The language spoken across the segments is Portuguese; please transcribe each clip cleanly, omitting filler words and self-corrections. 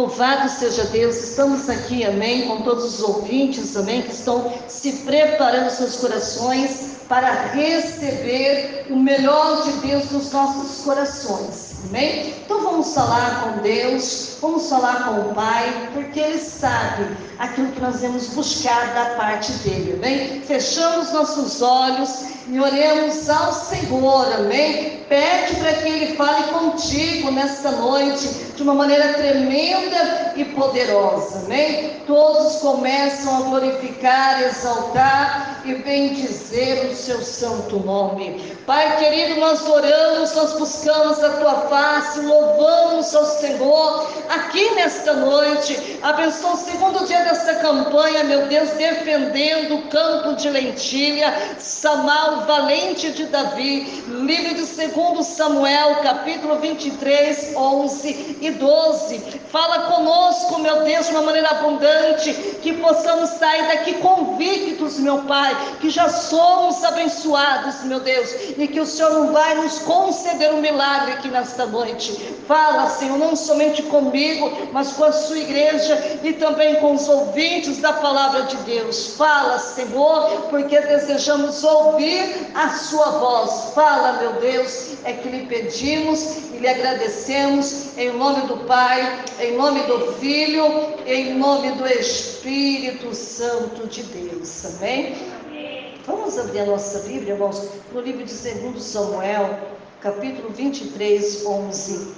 Louvado seja Deus, estamos aqui, amém, com todos os ouvintes, amém, que estão se preparando seus corações para receber o melhor de Deus nos nossos corações, amém? Então vamos falar com Deus, vamos falar com o Pai, porque Ele sabe aquilo que nós vamos buscar da parte dEle, amém? Fechamos nossos olhos e oremos ao Senhor, amém? Pede para que Ele fale contigo nesta noite, de uma maneira tremenda e poderosa, amém? Todos começam a glorificar, exaltar e bendizer o seu santo nome. Pai querido, nós oramos, nós buscamos a tua face, louvamos ao Senhor aqui nesta noite. Abençoa o segundo dia dessa campanha, meu Deus, defendendo o campo de lentilha, Samar, o valente de Davi. Livro de 2 Samuel, capítulo 23, 11 e 12. Fala conosco, meu Deus, de uma maneira abundante, que possamos sair daqui convictos, meu Pai, que já somos abençoados, meu Deus, e que o Senhor não vai nos conceder um milagre aqui nesta noite. Fala, Senhor, não somente comigo, mas com a sua igreja e também com os ouvintes da palavra de Deus. Fala, Senhor, porque desejamos ouvir a sua voz. Fala, meu Deus, é que lhe pedimos e lhe agradecemos em nome do Pai, em nome do Filho, em nome do Espírito Santo de Deus. Amém? Vamos abrir a nossa Bíblia, irmãos, no livro de 2 Samuel, capítulo 23, 11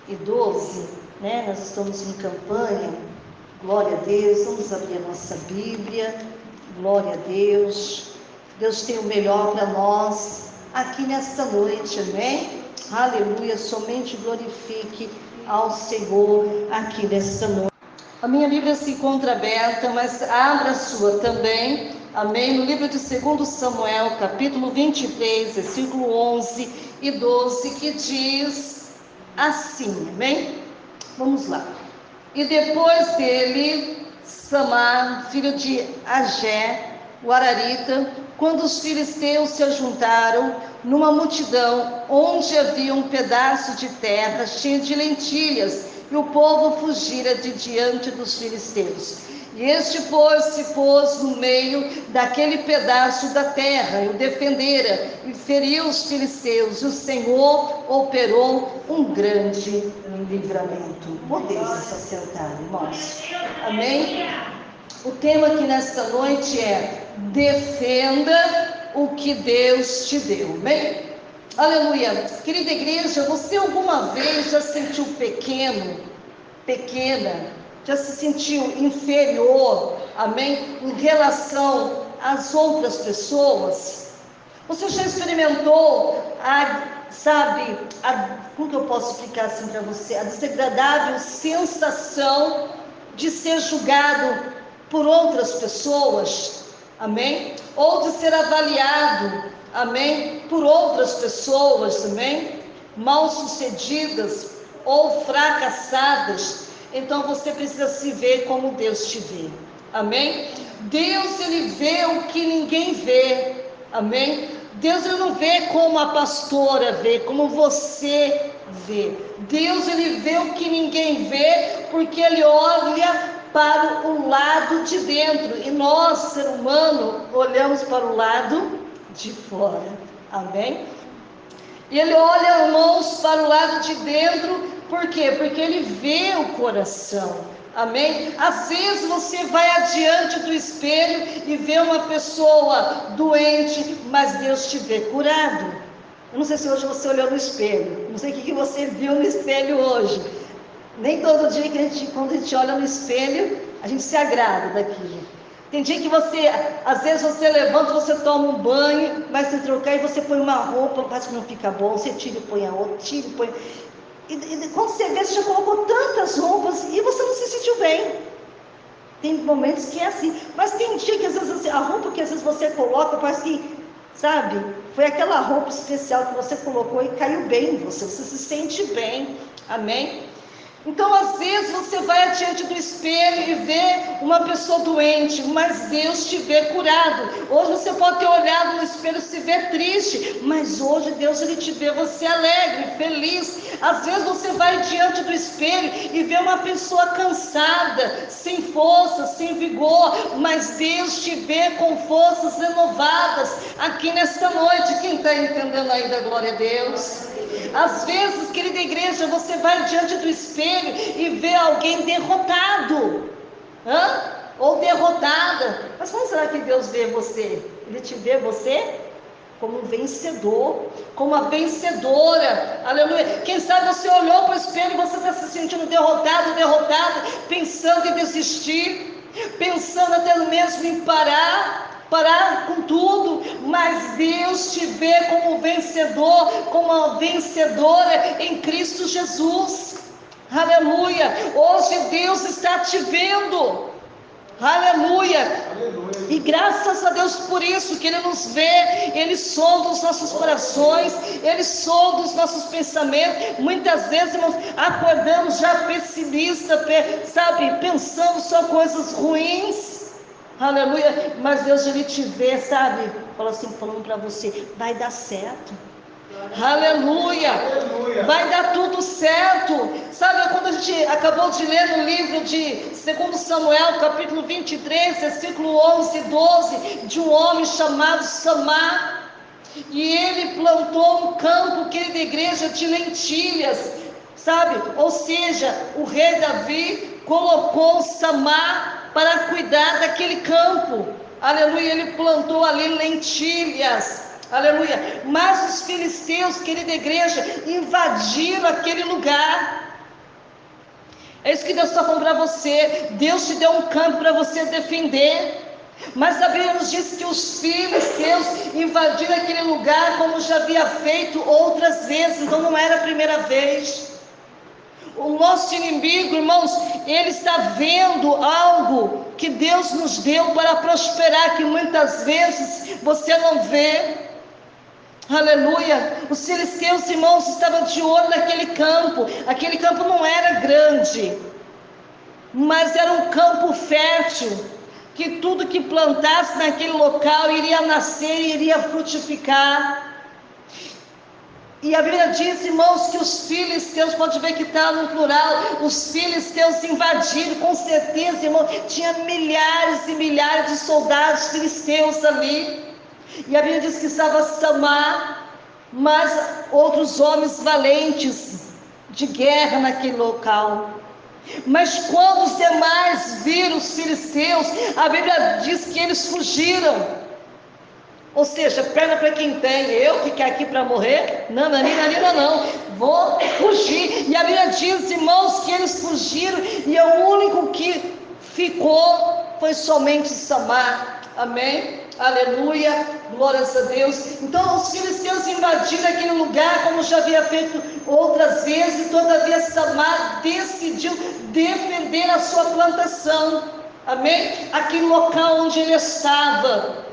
e 12, né? Nós estamos em campanha, glória a Deus. Vamos abrir a nossa Bíblia, glória a Deus. Deus tem o melhor para nós aqui nesta noite, amém? Aleluia, somente glorifique ao Senhor aqui nesta noite. A minha Bíblia se encontra aberta, mas abra a sua também, amém? No livro de 2 Samuel, capítulo 23, versículo 11 e 12, que diz assim, amém? Vamos lá. E depois dele, Samar, filho de Agé, o Ararita, quando os filisteus se ajuntaram numa multidão, onde havia um pedaço de terra cheio de lentilhas, e o povo fugira de diante dos filisteus. E este se pôs no meio daquele pedaço da terra, e o defendera, e feriu os filisteus, e o Senhor operou um grande livramento. Podemos se assentar, irmãos. Amém? O tema aqui nesta noite é: defenda o que Deus te deu. Amém? Aleluia. Querida igreja, você alguma vez já se sentiu pequeno, pequena, já se sentiu inferior, amém, em relação às outras pessoas? Você já experimentou como que eu posso explicar assim para você? A desagradável sensação de ser julgado por outras pessoas, amém? Ou de ser avaliado, amém, por outras pessoas, amém? Mal sucedidas ou fracassadas. Então você precisa se ver como Deus te vê, amém? Deus, Ele vê o que ninguém vê, amém? Deus, Ele não vê como a pastora vê, como você vê. Deus, Ele vê o que ninguém vê, porque Ele olha para o lado de dentro, e nós, ser humano, olhamos para o lado de fora, amém? E Ele olha, irmãos, para o lado de dentro, por quê? Porque Ele vê o coração, amém? Às vezes você vai adiante do espelho e vê uma pessoa doente, mas Deus te vê curado. Eu não sei se hoje você olhou no espelho, não sei o que você viu no espelho hoje. Nem todo dia que quando a gente olha no espelho, a gente se agrada daquilo. Tem dia que às vezes você levanta, você toma um banho, vai se trocar e você põe uma roupa, parece que não fica bom, você tira e põe a outra, tira e põe. E quando você vê, você já colocou tantas roupas e você não se sentiu bem. Tem momentos que é assim, mas tem dia que às vezes a roupa que às vezes você coloca, parece que, sabe, foi aquela roupa especial que você colocou e caiu bem em você, você se sente bem, amém? Então, às vezes, você vai diante do espelho e vê uma pessoa doente, mas Deus te vê curado. Hoje você pode ter olhado no espelho e se ver triste, mas hoje Deus ele te vê você alegre, feliz. Às vezes você vai diante do espelho e vê uma pessoa cansada, sem força, sem vigor, mas Deus te vê com forças renovadas aqui nesta noite. Quem está entendendo aí da glória a Deus? Às vezes, querida igreja, você vai diante do espelho e vê alguém derrotado, ou derrotada. Mas como será que Deus vê você? Ele te vê você como um vencedor, como uma vencedora, aleluia. Quem sabe você olhou para o espelho e você está se sentindo derrotado, derrotada, pensando em desistir, pensando até mesmo em parar com tudo, mas Deus te vê como vencedor, como uma vencedora em Cristo Jesus, aleluia. Hoje Deus está te vendo, aleluia. E graças a Deus por isso, que Ele nos vê, Ele sonda os nossos corações, Ele sonda os nossos pensamentos. Muitas vezes, irmãos, acordamos já pessimistas, sabe, pensando só coisas ruins, aleluia, mas Deus Ele te vê, sabe, fala assim, falando para você, vai dar certo. Aleluia. Vai dar tudo certo. Sabe, quando a gente acabou de ler no livro de 2 Samuel, capítulo 23, versículo 11 e 12, de um homem chamado Samar, e ele plantou um campo, querida igreja, de lentilhas, sabe, ou seja, o rei Davi colocou Samar para cuidar daquele campo, aleluia, ele plantou ali lentilhas, aleluia, mas os filisteus, querida igreja, invadiram aquele lugar. É isso que Deus está falando para você. Deus te deu um campo para você defender, mas a Bíblia nos diz que os filisteus invadiram aquele lugar como já havia feito outras vezes, então não era a primeira vez. O nosso inimigo, irmãos, ele está vendo algo que Deus nos deu para prosperar, que muitas vezes você não vê. Aleluia. Os filisteus, irmãos, estavam de olho naquele campo. Aquele campo não era grande, mas era um campo fértil, que tudo que plantasse naquele local iria nascer e iria frutificar. E a Bíblia diz, irmãos, que os filisteus, pode ver que está no plural, os filisteus invadiram, com certeza, irmão, tinha milhares e milhares de soldados filisteus ali. E a Bíblia diz que estava Samar, mas outros homens valentes de guerra naquele local. Mas quando os demais viram os filisteus, a Bíblia diz que eles fugiram. Ou seja, perna para quem tem, eu ficar aqui para morrer? Não, vou fugir. E a Bíblia diz, irmãos, que eles fugiram, e o único que ficou foi somente Samar. Amém? Aleluia, glórias a Deus. Então os filisteus invadiram aquele lugar, como já havia feito outras vezes, todavia Samar decidiu defender a sua plantação. Amém? Aquele local onde ele estava.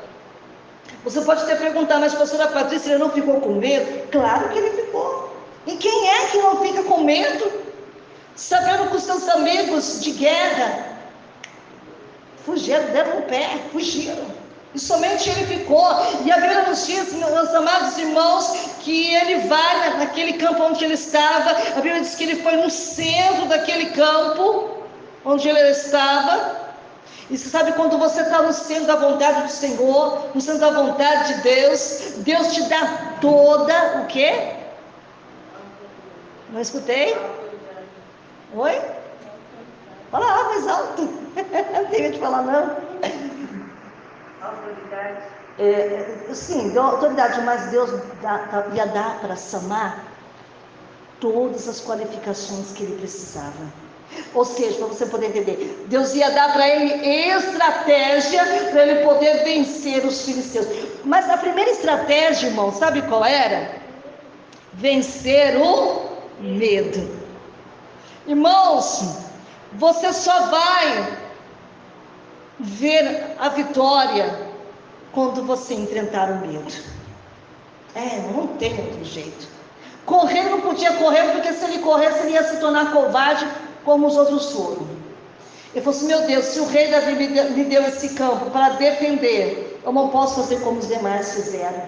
Você pode até perguntar, mas pastora Patrícia, ele não ficou com medo? Claro que ele ficou. E quem é que não fica com medo? Sabendo que os seus amigos de guerra fugiram, deram um pé, fugiram. E somente ele ficou. E a Bíblia nos diz, meus amados irmãos, que ele vai naquele campo onde ele estava. A Bíblia diz que ele foi no centro daquele campo onde ele estava. E você sabe, quando você está no centro da vontade do Senhor, no centro da vontade de Deus, Deus te dá toda o quê? Não escutei? Oi? Fala lá mais alto. Não tem medo de falar não. Autoridade. Sim, deu autoridade, mas Deus ia dar para Samar todas as qualificações que ele precisava. Ou seja, para você poder entender, Deus ia dar para ele estratégia para ele poder vencer os filisteus. Mas a primeira estratégia, irmão, sabe qual era? Vencer o medo. Irmãos, você só vai ver a vitória quando você enfrentar o medo. Não tem outro jeito. Correr não podia correr, porque se ele corresse, ele ia se tornar covarde como os outros foram. Ele falou assim: meu Deus, se o rei Davi me deu esse campo para defender, eu não posso fazer como os demais fizeram.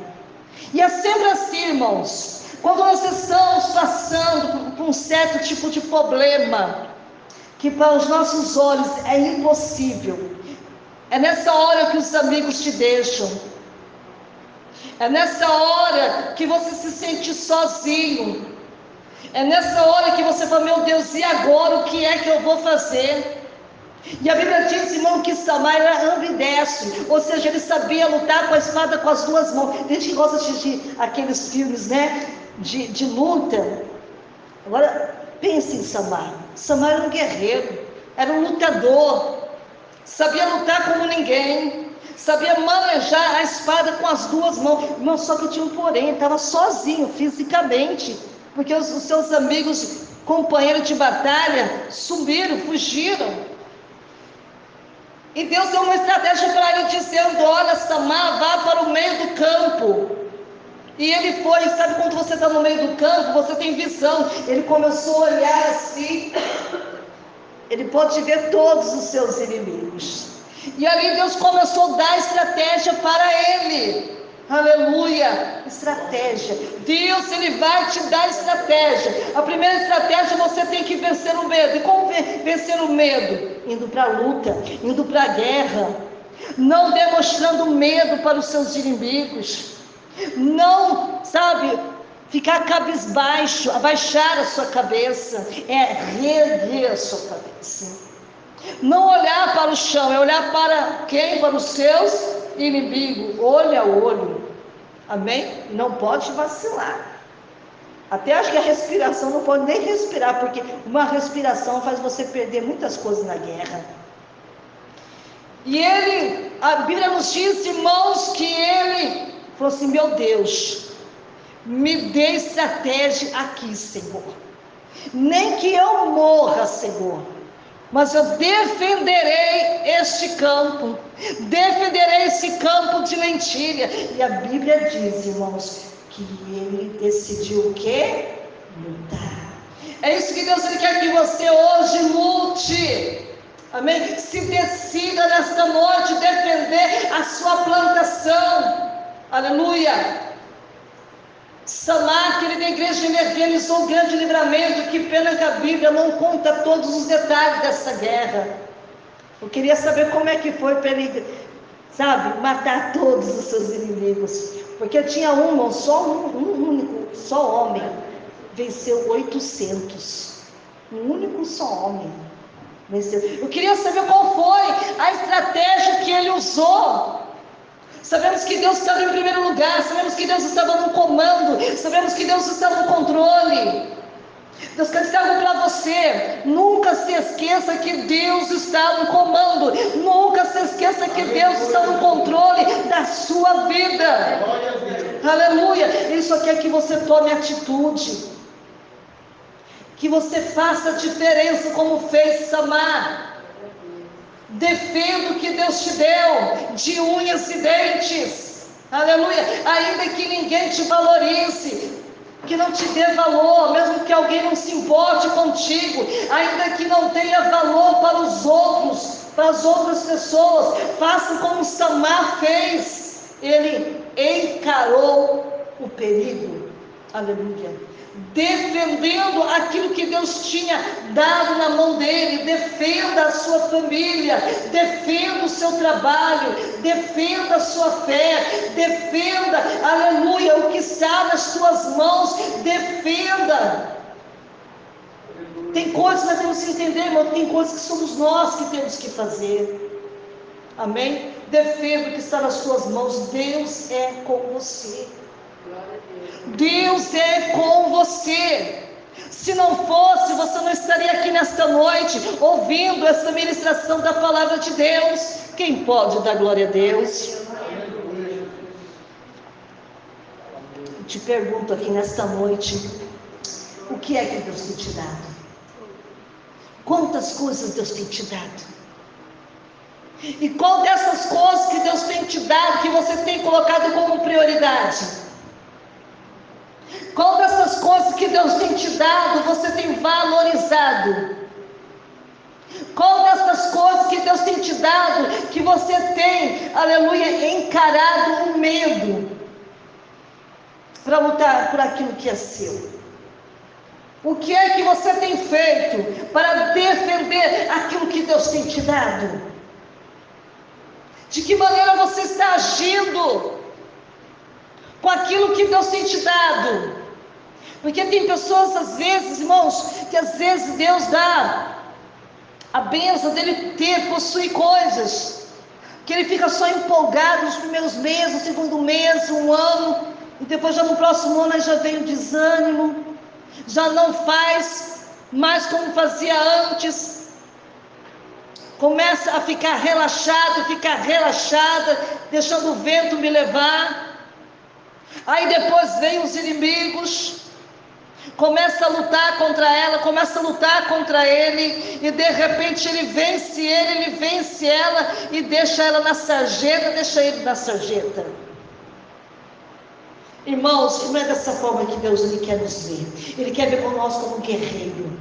E é sempre assim, irmãos, quando nós estamos passando por um certo tipo de problema, que para os nossos olhos é impossível, é nessa hora que os amigos te deixam, é nessa hora que você se sente sozinho, é nessa hora que você fala: meu Deus, e agora o que é que eu vou fazer? E a Bíblia diz, irmão, que Samar era ambidestro, ou seja, ele sabia lutar com a espada com as duas mãos. Tem gente que gosta de assistir aqueles filmes, né, de luta. Agora, pense em Samar. Samar era um guerreiro, era um lutador, sabia lutar como ninguém, sabia manejar a espada com as duas mãos. Irmão, só que tinha um porém, ele estava sozinho fisicamente, porque os seus amigos, companheiros de batalha, sumiram, fugiram. E Deus deu uma estratégia para ele, dizendo: olha, Samar, vá para o meio do campo. E ele foi. Sabe quando você está no meio do campo, você tem visão. Ele começou a olhar assim, ele pode ver todos os seus inimigos. E ali Deus começou a dar estratégia para ele. Aleluia, estratégia. Deus, Ele vai te dar estratégia. A primeira estratégia, você tem que vencer o medo. E como vencer o medo? Indo para a luta, indo para a guerra, não demonstrando medo para os seus inimigos, não, sabe, ficar cabisbaixo, abaixar a sua cabeça, é reerguer a sua cabeça. Não olhar para o chão, é olhar para quem? Para os seus inimigos, olho a olho. Amém? Não pode vacilar. Até acho que a respiração não pode nem respirar, porque uma respiração faz você perder muitas coisas na guerra. E a Bíblia nos diz, irmãos, que ele falou assim: meu Deus, me dê estratégia aqui, Senhor. Nem que eu morra, Senhor, mas eu defenderei este campo, defenderei esse campo de lentilha. E a Bíblia diz, irmãos, que ele decidiu o quê? Lutar. É isso que Deus quer que você hoje lute. Amém? Se decida nesta noite defender a sua plantação. Aleluia. Samar, querida igreja, ele realizou um grande livramento. Que pena que a Bíblia não conta todos os detalhes dessa guerra. Eu queria saber como é que foi para ele, sabe, matar todos os seus inimigos. Porque tinha um único, só homem, venceu 800. Um único só homem venceu. Eu queria saber qual foi a estratégia que ele usou. Sabemos que Deus estava em primeiro lugar, sabemos que Deus estava no comando, sabemos que Deus estava no controle. Deus quer dizer algo para você: nunca se esqueça que Deus está no comando, nunca se esqueça que Deus está no controle da sua vida. Aleluia. Ele só quer que você tome atitude, que você faça a diferença como fez Samar. Defenda o que Deus te deu, de unhas e dentes. Aleluia. Ainda que ninguém te valorize, que não te dê valor, mesmo que alguém não se importe contigo, ainda que não tenha valor para os outros, para as outras pessoas, faça como Samar fez. Ele encarou o perigo. Aleluia. Defendendo aquilo que Deus tinha dado na mão dele. Defenda a sua família, defenda o seu trabalho, defenda a sua fé, defenda, aleluia, o que está nas suas mãos, defenda. Tem coisas que nós temos que entender, irmão, tem coisas que somos nós que temos que fazer. Amém? Defenda o que está nas suas mãos. Deus é com você. Deus é com você. Se não fosse, você não estaria aqui nesta noite ouvindo essa ministração da palavra de Deus. Quem pode dar glória a Deus? Eu te pergunto aqui nesta noite: o que é que Deus tem te dado? Quantas coisas Deus tem te dado? E qual dessas coisas que Deus tem te dado que você tem colocado como prioridade? Qual dessas coisas que Deus tem te dado você tem valorizado? Qual dessas coisas que Deus tem te dado, que você tem, aleluia, encarado o medo para lutar por aquilo que é seu? O que é que você tem feito para defender aquilo que Deus tem te dado? De que maneira você está agindo com aquilo que Deus tem te dado? Porque tem pessoas, às vezes, irmãos, que às vezes Deus dá a bênção dele possuir coisas, que ele fica só empolgado nos primeiros meses, no segundo mês, um ano, e depois já no próximo ano já vem o desânimo, já não faz mais como fazia antes, começa a ficar relaxado, ficar relaxada, deixando o vento me levar. Aí depois vem os inimigos, começa a lutar contra ela, começa a lutar contra ele, e de repente ele vence ela, e deixa ela na sarjeta, deixa ele na sarjeta. Irmãos, não é dessa forma que Deus ele quer nos ver. Ele quer ver nós como um guerreiro.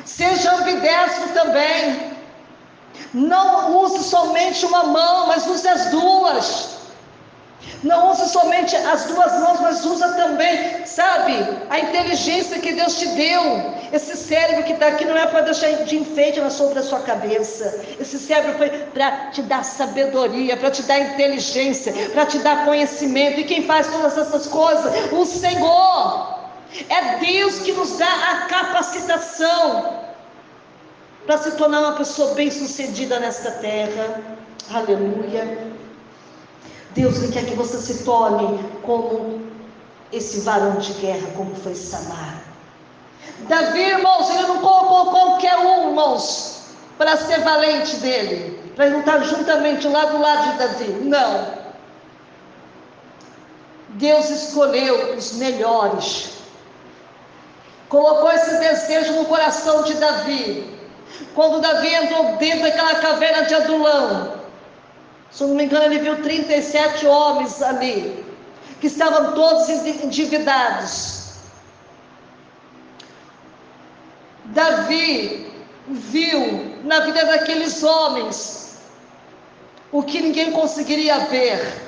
Seja ambidestro também. Não use somente uma mão, mas use as duas. Não use somente as duas mãos, mas usa também, sabe, a inteligência que Deus te deu. Esse cérebro que está aqui não é para deixar de enfeite sobre a sua cabeça. Esse cérebro foi para te dar sabedoria, para te dar inteligência, para te dar conhecimento. E quem faz todas essas coisas? O Senhor. É Deus que nos dá a capacitação para se tornar uma pessoa bem-sucedida nesta terra. Aleluia. Deus ele quer que você se torne como esse varão de guerra, como foi Samar. Davi, irmãos, ele não colocou qualquer um, irmãos, para ser valente dele, para lutar juntamente lá do lado de Davi. Não. Deus escolheu os melhores. Colocou esse desejo no coração de Davi. Quando Davi entrou dentro daquela caverna de Adulão, se eu não me engano, ele viu 37 homens ali, que estavam todos endividados. Davi viu na vida daqueles homens o que ninguém conseguiria ver.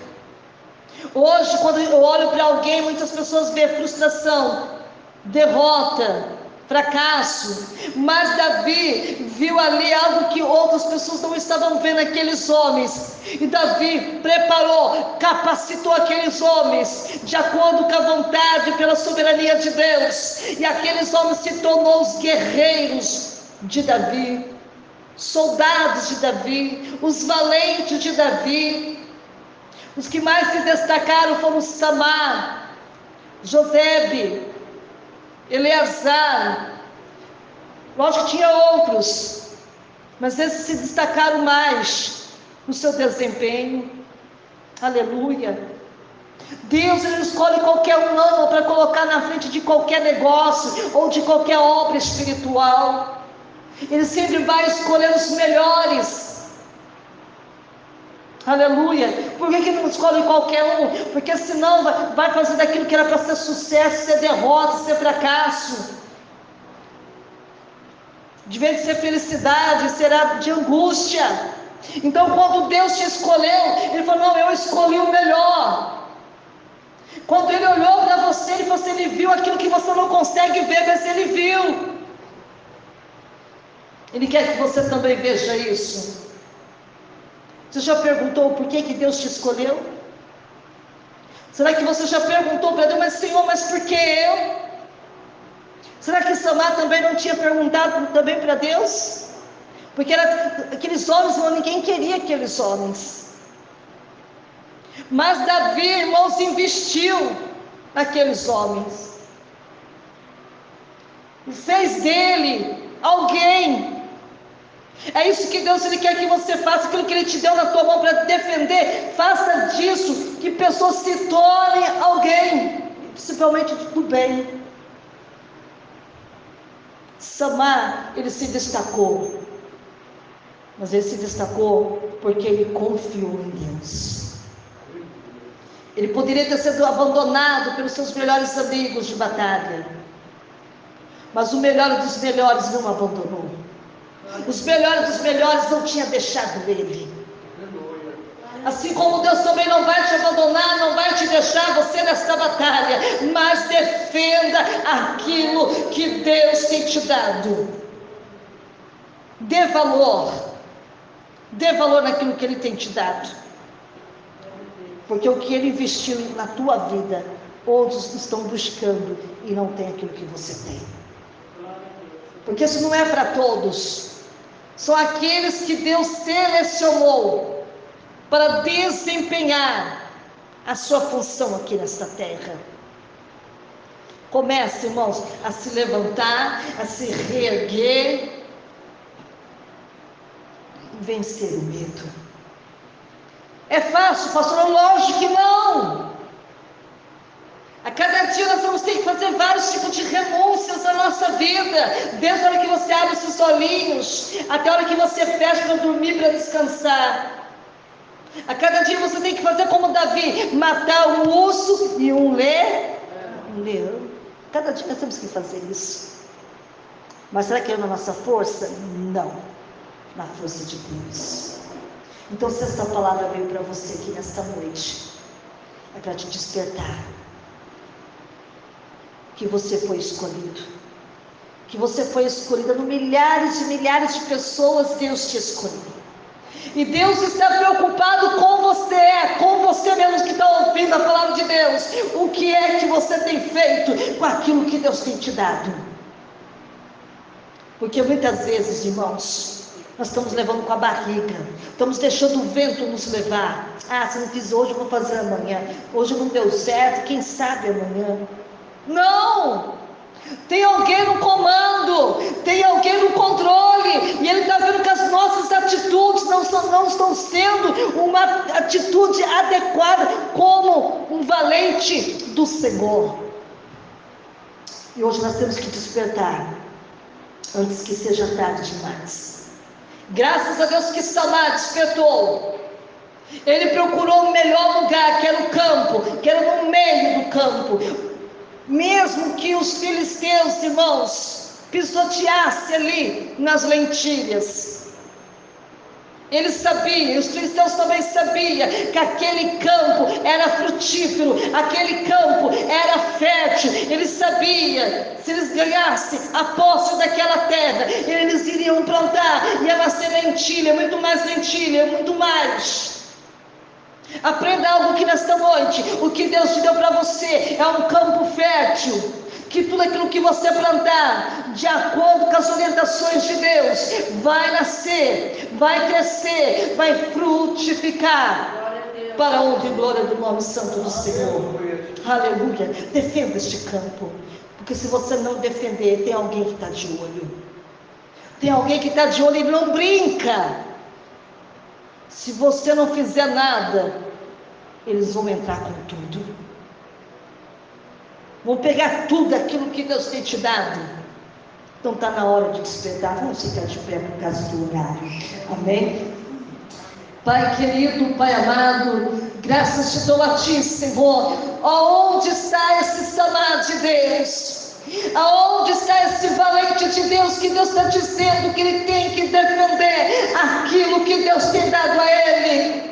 Hoje, quando eu olho para alguém, muitas pessoas veem frustração, derrota, fracasso, mas Davi viu ali algo que outras pessoas não estavam vendo naqueles homens, e Davi preparou, capacitou aqueles homens, de acordo com a vontade e pela soberania de Deus, e aqueles homens se tornou os guerreiros de Davi, soldados de Davi, os valentes de Davi. Os que mais se destacaram foram Samar, Josebe, Eleazar. Lógico que tinha outros, mas esses se destacaram mais no seu desempenho. Aleluia. Deus ele escolhe qualquer um não para colocar na frente de qualquer negócio ou de qualquer obra espiritual. Ele sempre vai escolher os melhores. Aleluia. Por que não escolhe qualquer um? Porque senão vai fazer daquilo que era para ser sucesso, ser derrota, ser fracasso. De vez de ser felicidade, será de angústia. Então quando Deus te escolheu, Ele falou, não, eu escolhi o melhor. Quando Ele olhou para você, Ele viu aquilo que você não consegue ver, mas Ele viu. Ele quer que você também veja isso. Você já perguntou por que Deus te escolheu? Será que você já perguntou para Deus, mas Senhor, mas por que eu? Será que Samar também não tinha perguntado também para Deus? Porque aqueles homens, ninguém queria aqueles homens. Mas Davi, irmãos, investiu naqueles homens. E fez dele alguém. É isso que Deus ele quer que você faça, aquilo que Ele te deu na tua mão para defender, faça disso, que pessoas se tornem alguém, principalmente do bem. Samar, ele se destacou, mas ele se destacou porque ele confiou em Deus. Ele poderia ter sido abandonado pelos seus melhores amigos de batalha, mas o melhor dos melhores não abandonou. Os melhores dos melhores não tinha deixado ele. Assim como Deus também não vai te abandonar, não vai te deixar você nessa batalha, mas defenda aquilo que Deus tem te dado. Dê valor naquilo que Ele tem te dado, porque o que Ele investiu na tua vida, outros estão buscando e não tem aquilo que você tem, porque isso não é para todos, são aqueles que Deus selecionou para desempenhar a sua função aqui nesta terra. Comece, irmãos, a se levantar, a se reerguer e vencer o medo. É fácil, pastor? Lógico que não. A cada dia nós vamos ter que fazer vários tipos de renúncias na nossa vida, desde a hora que você abre os seus olhinhos, até a hora que você fecha para dormir, para descansar. A cada dia você tem que fazer como Davi, matar um urso e um leão. Cada dia nós temos que fazer isso. Mas será que é na nossa força? Não, na força de Deus. Então, se essa palavra veio para você aqui nesta noite, é para te despertar que você foi escolhido, que você foi escolhida no milhares e milhares de pessoas. Deus te escolheu. E Deus está preocupado com você mesmo que está ouvindo a palavra de Deus. O que é que você tem feito com aquilo que Deus tem te dado? Porque muitas vezes, irmãos, nós estamos levando com a barriga, estamos deixando o vento nos levar. Se não fiz hoje, eu vou fazer amanhã. Hoje não deu certo, quem sabe amanhã. Não! Tem alguém no comando, tem alguém no controle, e Ele está vendo que as nossas atitudes não estão sendo uma atitude adequada como um valente do Senhor. E hoje nós temos que despertar antes que seja tarde demais. Graças a Deus que Samar despertou. Ele procurou o melhor lugar, que era o campo, que era no meio do campo. Mesmo que os filisteus, irmãos, pisoteassem ali nas lentilhas, eles sabiam, os filisteus também sabiam que aquele campo era frutífero, aquele campo era fértil. Eles sabiam, se eles ganhassem a posse daquela terra, eles iriam plantar, ia nascer lentilha, muito mais. Aprenda algo aqui nesta noite. O que Deus te deu para você é um campo fértil, que tudo aquilo que você plantar, de acordo com as orientações de Deus, vai nascer, vai crescer, vai frutificar, para a honra e glória do nome santo do Senhor. Aleluia. Defenda este campo, porque se você não defender, tem alguém que está de olho. Tem alguém que está de olho e não brinca. Se você não fizer nada, eles vão entrar com tudo. Vão pegar tudo aquilo que Deus tem te dado. Então está na hora de despertar. Vamos ficar de pé por causa do horário. Amém? Pai querido, Pai amado, graças te dou a Ti, Senhor. Aonde está esse Samar de Deus? Aonde está esse valente de Deus, que Deus está dizendo que ele tem que defender aquilo que Deus tem dado a ele?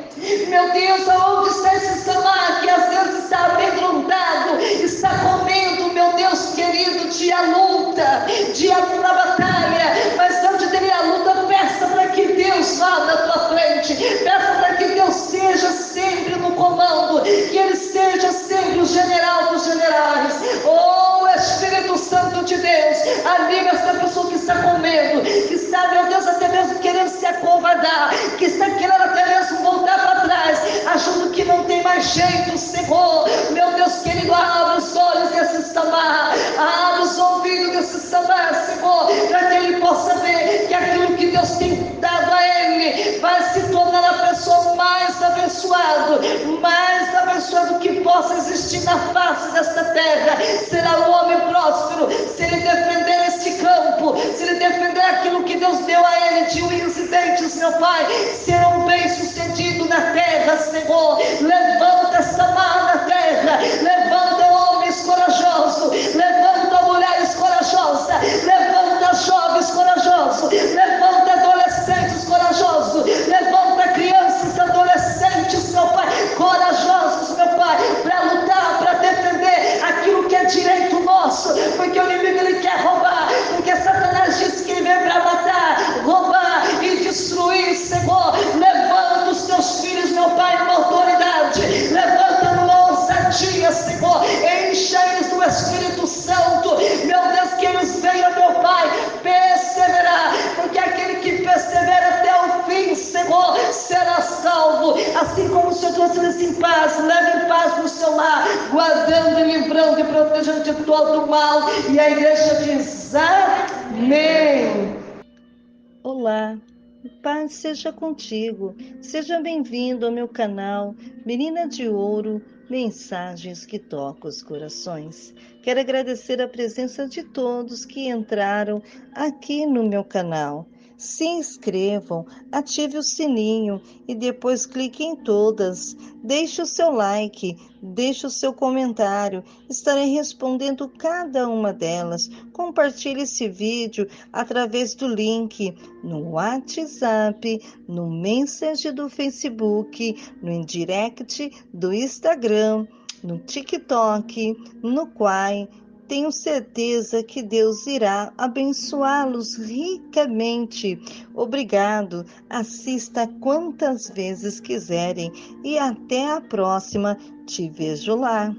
Meu Deus, aonde está esse Samar que às vezes está amedrontado, está com medo, meu Deus querido, de a luta, de a batalha, mas antes dele a luta, peça para que Deus vá na tua frente, peça para que Deus seja sempre no comando, que Ele seja sempre o general dos generais. Oh Espírito Santo de Deus, anima essa pessoa que está com medo, que está, meu Deus, até mesmo querendo se acovardar, que está querendo até mesmo voltar para trás, achando que não tem mais jeito, Senhor. Meu Deus querido, abre os olhos desse Samar, abre os ouvidos desse Samar, Senhor, para que ele possa ver que aquilo que Deus tem dado a ele vai se tornar a pessoa mais abençoada que possa existir na face desta terra. Será um homem próspero se ele defender este campo, se ele defender aquilo que Deus deu a ele de incidentes, meu Pai. Serão bem-sucedidos na terra, Senhor. Levanta Samar na terra, levanta homens corajosos, levanta mulheres corajosas, levanta jovens corajosos, levanta assim como o Senhor trouxe eles em paz, leve em paz para o seu lar, guardando e livrando e protegendo de todo o mal. E a igreja diz amém. Olá, paz seja contigo. Seja bem-vindo ao meu canal Menina de Ouro, mensagens que tocam os corações. Quero agradecer a presença de todos que entraram aqui no meu canal. Se inscrevam, ative o sininho e depois clique em todas. Deixe o seu like, deixe o seu comentário. Estarei respondendo cada uma delas. Compartilhe esse vídeo através do link no WhatsApp, no Messenger do Facebook, no Indirect do Instagram, no TikTok, no Quai. Tenho certeza que Deus irá abençoá-los ricamente. Obrigado. Assista quantas vezes quiserem e até a próxima. Te vejo lá.